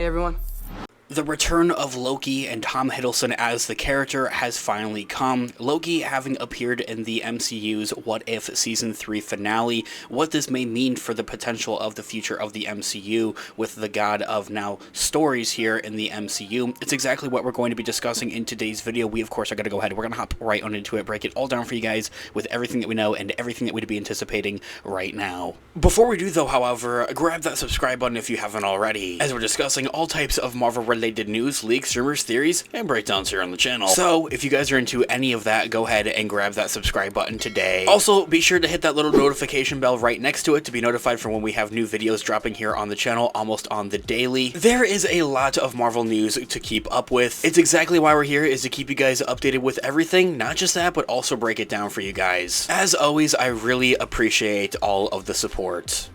everyone. The return of Loki and Tom Hiddleston as the character has finally come. Loki having appeared in the MCU's What If Season 3 finale, what this may mean for the potential of the future of the MCU with the god of now stories here in the MCU. It's exactly what we're going to be discussing in today's video. We, of course, are going to go ahead. We're going to hop right on into it, break it all down for you guys with everything that we know and everything that we'd be anticipating right now. Before we do, though, however, grab that subscribe button if you haven't already, as we're discussing all types of Marvel-related news, leaks, rumors, theories, and breakdowns here on the channel. So, if you guys are into any of that, go ahead and grab that subscribe button today. Also, be sure to hit that little notification bell right next to it to be notified for when we have new videos dropping here on the channel almost on the daily. There is a lot of Marvel news to keep up with. It's exactly why we're here, is to keep you guys updated with everything. Not just that, but also break it down for you guys. As always, I really appreciate all of the support.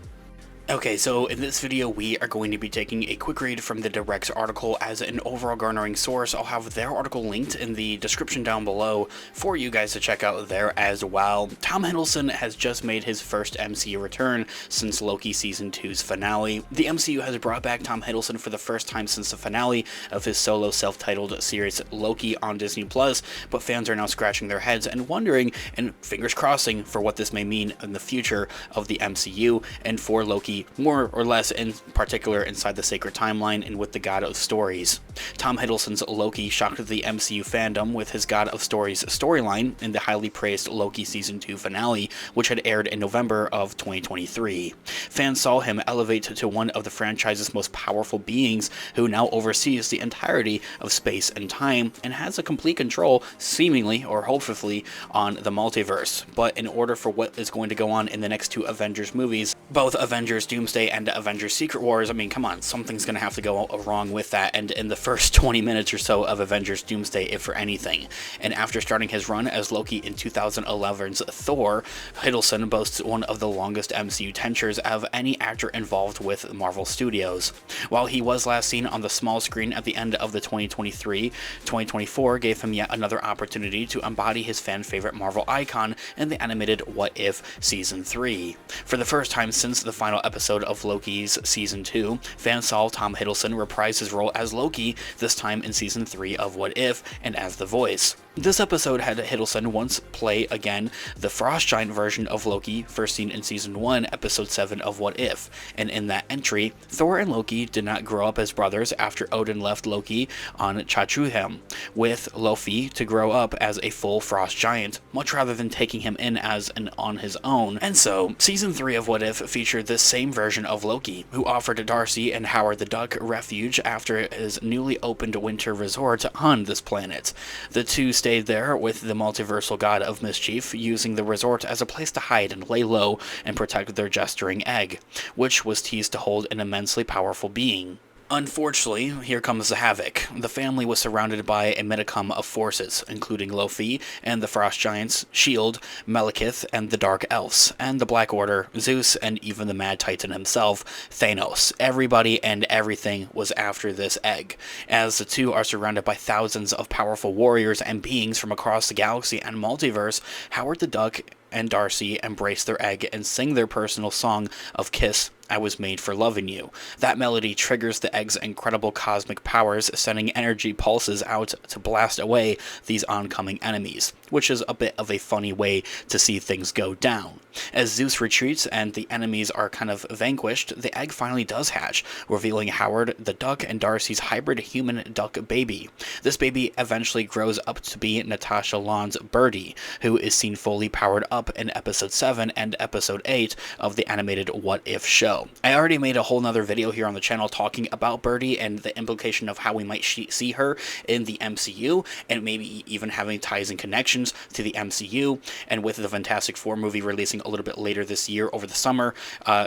Okay, so in this video, we are going to be taking a quick read from the Direct's article as an overall garnering source. I'll have their article linked in the description down below for you guys to check out there as well. Tom Hiddleston has just made his first MCU return since Loki Season 2's finale. The MCU has brought back Tom Hiddleston for the first time since the finale of his solo self-titled series Loki on Disney+, but fans are now scratching their heads and wondering, and fingers crossing, for what this may mean in the future of the MCU and for Loki more or less in particular inside the sacred timeline and with the God of Stories. Tom Hiddleston's Loki shocked the MCU fandom with his God of Stories storyline in the highly praised Loki Season 2 finale, which had aired in November of 2023. Fans saw him elevate to one of the franchise's most powerful beings who now oversees the entirety of space and time and has a complete control, seemingly or hopefully, on the multiverse. But in order for what is going to go on in the next two Avengers movies, both Avengers Doomsday and Avengers Secret Wars, I mean, come on, something's going to have to go wrong with that, and in the first 20 minutes or so of Avengers Doomsday, if for anything. And after starting his run as Loki in 2011's Thor, Hiddleston boasts one of the longest MCU tenures of any actor involved with Marvel Studios. While he was last seen on the small screen at the end of the 2023-2024 gave him yet another opportunity to embody his fan-favorite Marvel icon in the animated What If Season 3. For the first time since the final episode of LOKI'S Season 2, fans saw Tom Hiddleston reprise his role as Loki, this time in Season 3 of What If, and as the voice. This episode had Hiddleston once play again the Frost Giant version of Loki, first seen in Season 1, Episode 7 of What If, and in that entry, Thor and Loki did not grow up as brothers after Odin left Loki on Jotunheim, with Loki to grow up as a full Frost Giant, much rather than taking him in as an on his own. And so, Season 3 of What If featured this same version of Loki, who offered Darcy and Howard the Duck refuge after his newly opened winter resort on this planet. The two stayed there with the multiversal god of mischief, using the resort as a place to hide and lay low and protect their gesturing egg, which was teased to hold an immensely powerful being. Unfortunately, here comes the havoc. The family was surrounded by a metacom of forces, including Loki and the Frost Giants, S.H.I.E.L.D., Malekith and the Dark Elves, and the Black Order, Zeus, and even the Mad Titan himself, Thanos. Everybody and everything was after this egg, as the two are surrounded by thousands of powerful warriors and beings from across the galaxy and multiverse. Howard the Duck and Darcy embrace their egg and sing their personal song of Kiss, I Was Made for Loving You. That melody triggers the egg's incredible cosmic powers, sending energy pulses out to blast away these oncoming enemies, which is a bit of a funny way to see things go down. As Zeus retreats and the enemies are kind of vanquished, the egg finally does hatch, revealing Howard the Duck and Darcy's hybrid human-duck baby. This baby eventually grows up to be Natasha Lyonne's Birdie, who is seen fully powered up in Episode 7 and Episode 8 of the animated What If show. I already made a whole nother video here on the channel talking about Birdie and the implication of how we might see her in the MCU, and maybe even having ties and connections to the MCU, and with the Fantastic Four movie releasing a little bit later this year over the summer,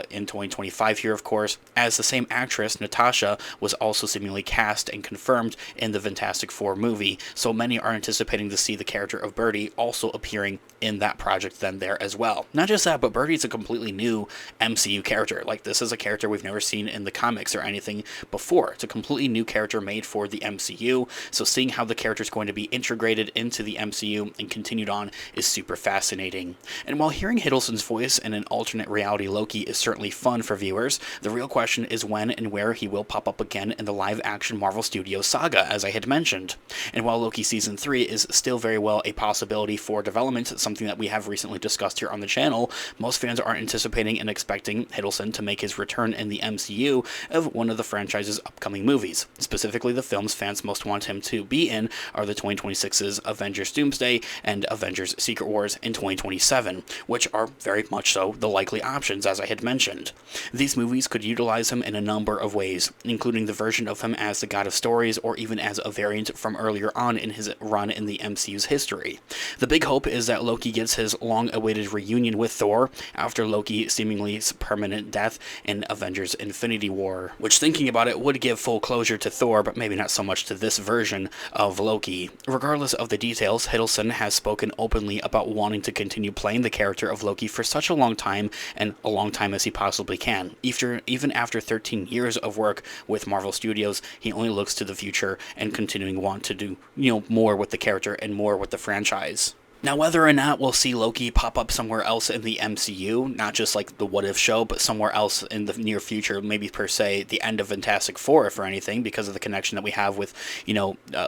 in 2025 here, of course, as the same actress, Natasha, was also seemingly cast and confirmed in the Fantastic Four movie, so many are anticipating to see the character of Birdie also appearing in that project then there as well. Not just that, but Birdie's a completely new MCU character. Like, Like, this is a character we've never seen in the comics or anything before. It's a completely new character made for the MCU, so seeing how the character is going to be integrated into the MCU and continued on is super fascinating. And while hearing Hiddleston's voice in an alternate reality Loki is certainly fun for viewers, the real question is when and where he will pop up again in the live-action Marvel Studios saga, as I had mentioned. And while Loki Season 3 is still very well a possibility for development, something that we have recently discussed here on the channel, most fans are anticipating and expecting Hiddleston to make his return in the MCU of one of the franchise's upcoming movies. Specifically, the films fans most want him to be in are the 2026's Avengers Doomsday and Avengers Secret Wars in 2027, which are very much so the likely options, as I had mentioned. These movies could utilize him in a number of ways, including the version of him as the God of Stories, or even as a variant from earlier on in his run in the MCU's history. The big hope is that Loki gets his long-awaited reunion with Thor after Loki's seemingly permanent death in Avengers Infinity War, which, thinking about it, would give full closure to Thor, but maybe not so much to this version of Loki. Regardless of the details, Hiddleston has spoken openly about wanting to continue playing the character of Loki for such a long time, and a long time as he possibly can. Even after 13 years of work with Marvel Studios, he only looks to the future and continuing want to do, more with the character and more with the franchise. Now, whether or not we'll see Loki pop up somewhere else in the MCU, not just like the What If show, but somewhere else in the near future, maybe per se the end of Fantastic Four, if or anything, because of the connection that we have with,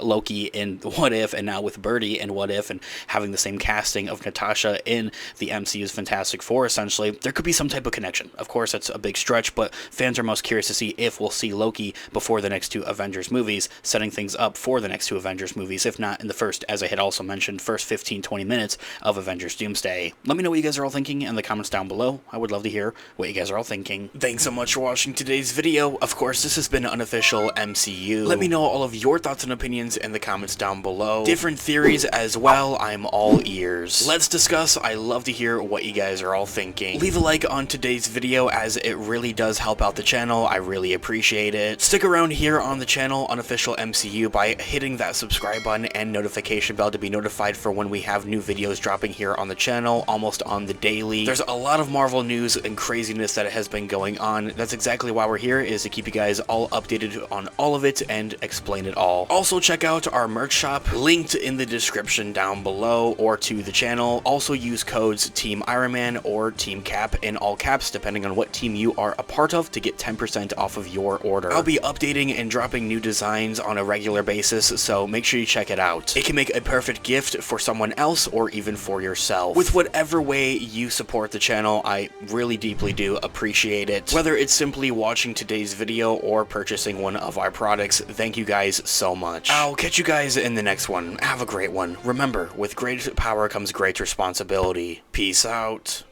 Loki in What If, and now with Birdie in What If, and having the same casting of Natasha in the MCU's Fantastic Four, essentially, there could be some type of connection. Of course, that's a big stretch, but fans are most curious to see if we'll see Loki before the next two Avengers movies, setting things up for the next two Avengers movies, if not in the first, as I had also mentioned, first 15-20 minutes of Avengers Doomsday. Let me know what you guys are all thinking in the comments down below. I would love to hear what you guys are all thinking. Thanks so much for watching today's video. Of course, this has been Unofficial MCU. Let me know all of your thoughts and opinions in the comments down below. Different theories as well, I'm all ears. Let's discuss. I love to hear what you guys are all thinking. Leave a like on today's video, as it really does help out the channel. I really appreciate it. Stick around here on the channel, Unofficial MCU, by hitting that subscribe button and notification bell to be notified for when we have new videos dropping here on the channel almost on the daily. There's a lot of Marvel news and craziness that has been going on. That's exactly why we're here, is to keep you guys all updated on all of it and explain it all. Also, check out our merch shop, linked in the description down below, or to the channel. Also use codes Team Iron Man or Team Cap in all caps, depending on what team you are a part of, to get 10% off of your order. I'll be updating and dropping new designs on a regular basis, so make sure you check it out. It can make a perfect gift for someone else, or even for yourself. With whatever way you support the channel, I really deeply do appreciate it. Whether it's simply watching today's video or purchasing one of our products, thank you guys so much. I'll catch you guys in the next one. Have a great one. Remember, with great power comes great responsibility. Peace out.